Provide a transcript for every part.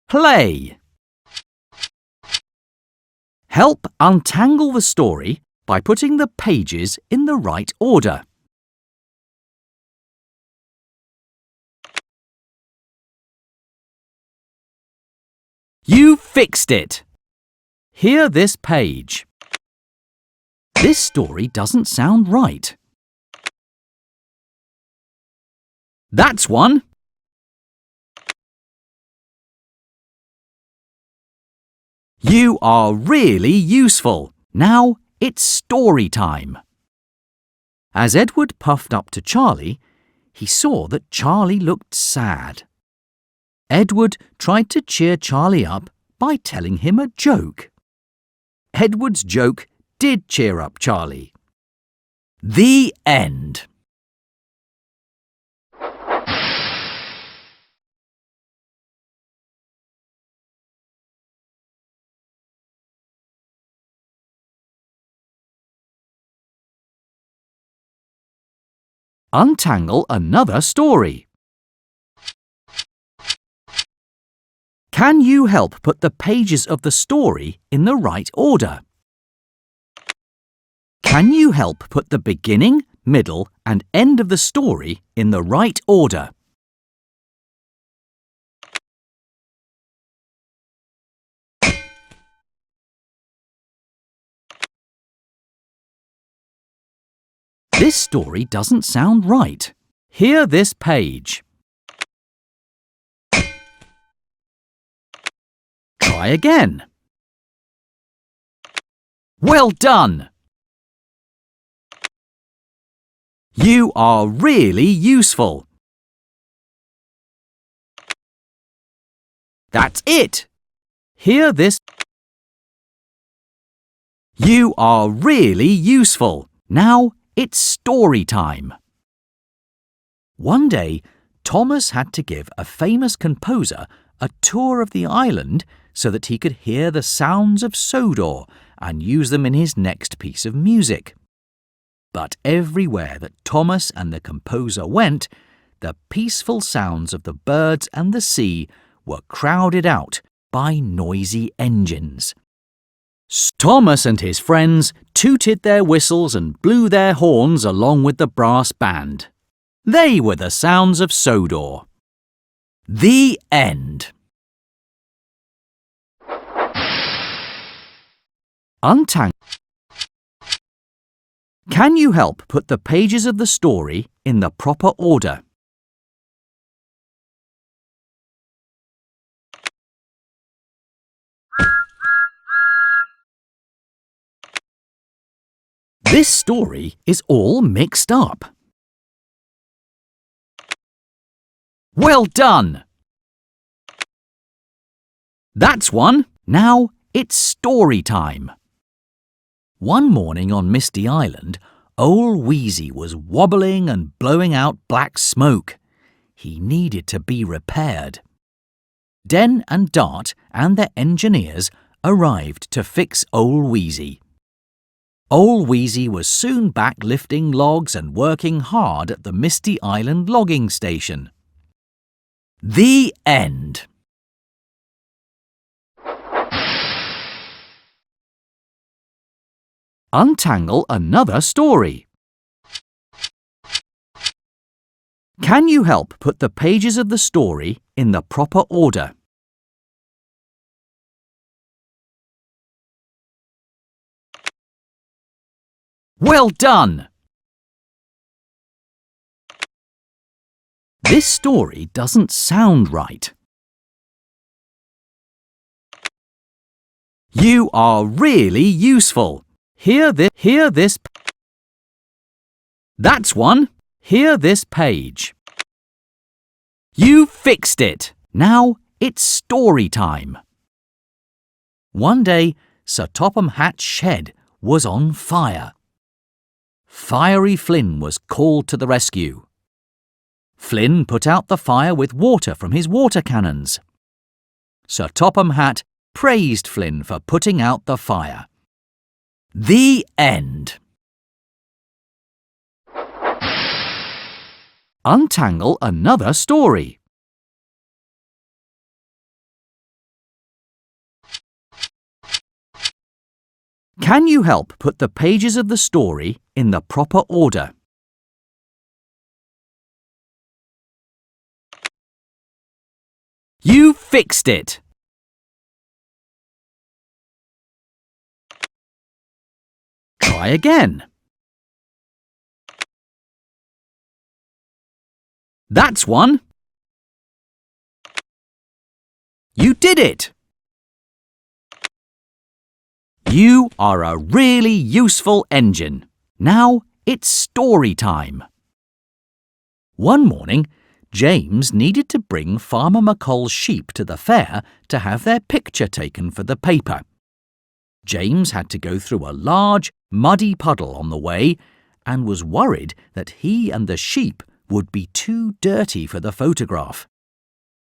Play. Help untangle the story by putting the pages in the right order. You fixed it. Hear this page. This story doesn't sound right. That's one. You are really useful. Now it's story time. As Edward puffed up to Charlie, he saw that Charlie looked sad. Edward tried to cheer Charlie up by telling him a joke. Edward's joke did cheer up Charlie. The end. Untangle another story. Can you help put the pages of the story in the right order? Can you help put the beginning, middle and end of the story in the right order? This story doesn't sound right. Hear this page. Try again. Well done! You are really useful. That's it. Hear this. You are really useful. Now it's story time. One day, Thomas had to give a famous composer a tour of the island so that he could hear the sounds of Sodor and use them in his next piece of music. But everywhere that Thomas and the composer went, the peaceful sounds of the birds and the sea were crowded out by noisy engines. Thomas and his friends tooted their whistles and blew their horns along with the brass band. They were the sounds of Sodor. The end. Untangle. Can you help put the pages of the story in the proper order? This story is all mixed up. Well done! That's one. Now it's story time. One morning on Misty Island, Old Wheezy was wobbling and blowing out black smoke. He needed to be repaired. Den and Dart and their engineers arrived to fix Old Wheezy. Old Wheezy was soon back lifting logs and working hard at the Misty Island logging station. The end. Untangle another story. Can you help put the pages of the story in the proper order? Well done! This story doesn't sound right. You are really useful. Hear this. That's one. Hear this page. You fixed it. Now it's story time. One day, Sir Topham Hatt's shed was on fire. Fiery Flynn was called to the rescue. Flynn put out the fire with water from his water cannons. Sir Topham Hatt praised Flynn for putting out the fire. The end. Untangle another story. Can you help put the pages of the story in the proper order? You fixed it! Try again. That's one. You did it! You are a really useful engine. Now it's story time. One morning, James needed to bring Farmer McColl's sheep to the fair to have their picture taken for the paper. James had to go through a large, muddy puddle on the way and was worried that he and the sheep would be too dirty for the photograph.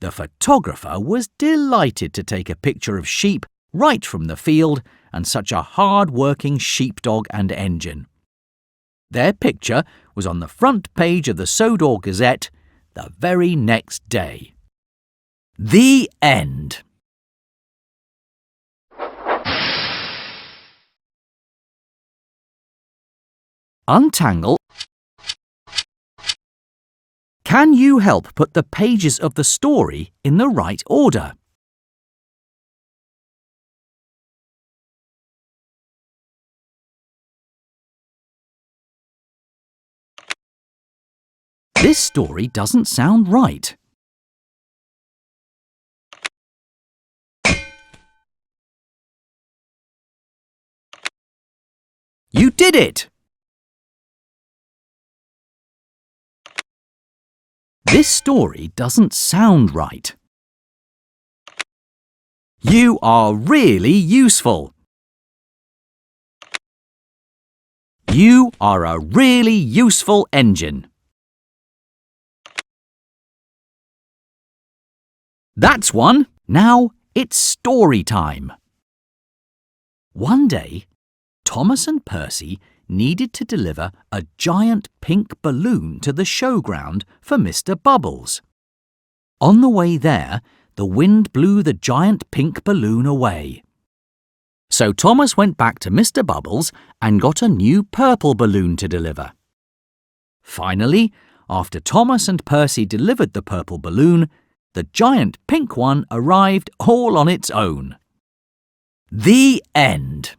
The photographer was delighted to take a picture of sheep right from the field and such a hard-working sheepdog and engine. Their picture was on the front page of the Sodor Gazette the very next day. The end. Untangle. Can you help put the pages of the story in the right order? This story doesn't sound right. You did it! This story doesn't sound right. You are really useful. You are a really useful engine. That's one. Now it's story time. One day, Thomas and Percy needed to deliver a giant pink balloon to the showground for Mr. Bubbles. On the way there, the wind blew the giant pink balloon away. So Thomas went back to Mr. Bubbles and got a new purple balloon to deliver. Finally, after Thomas and Percy delivered the purple balloon, the giant pink one arrived all on its own. The end.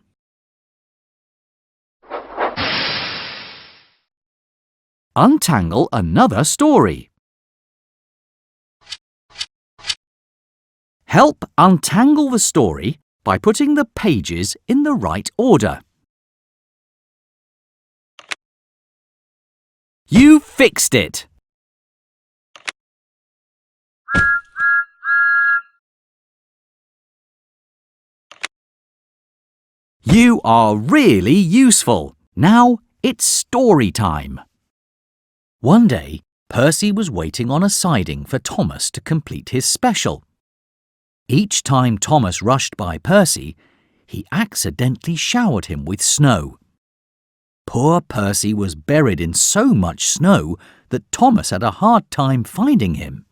Untangle another story. Help untangle the story by putting the pages in the right order. You fixed it! You are really useful. Now it's story time. One day, Percy was waiting on a siding for Thomas to complete his special. Each time Thomas rushed by Percy, he accidentally showered him with snow. Poor Percy was buried in so much snow that Thomas had a hard time finding him.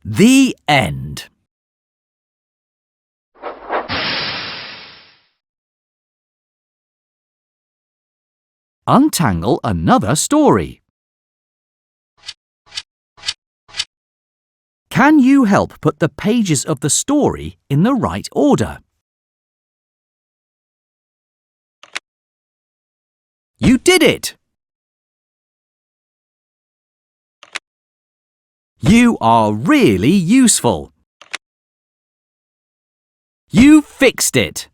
The end. Untangle another story. Can you help put the pages of the story in the right order? You did it! You are really useful. You fixed it.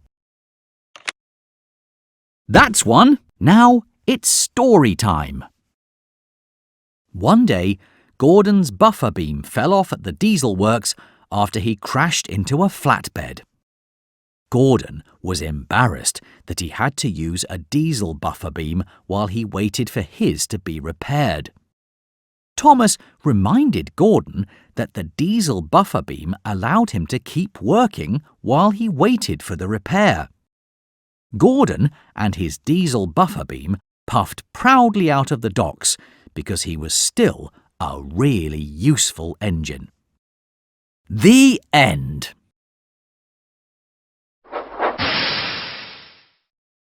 That's one. Now it's story time. One day, Gordon's buffer beam fell off at the diesel works after he crashed into a flatbed. Gordon was embarrassed that he had to use a diesel buffer beam while he waited for his to be repaired. Thomas reminded Gordon that the diesel buffer beam allowed him to keep working while he waited for the repair. Gordon and his diesel buffer beam puffed proudly out of the docks because he was still a really useful engine. The end.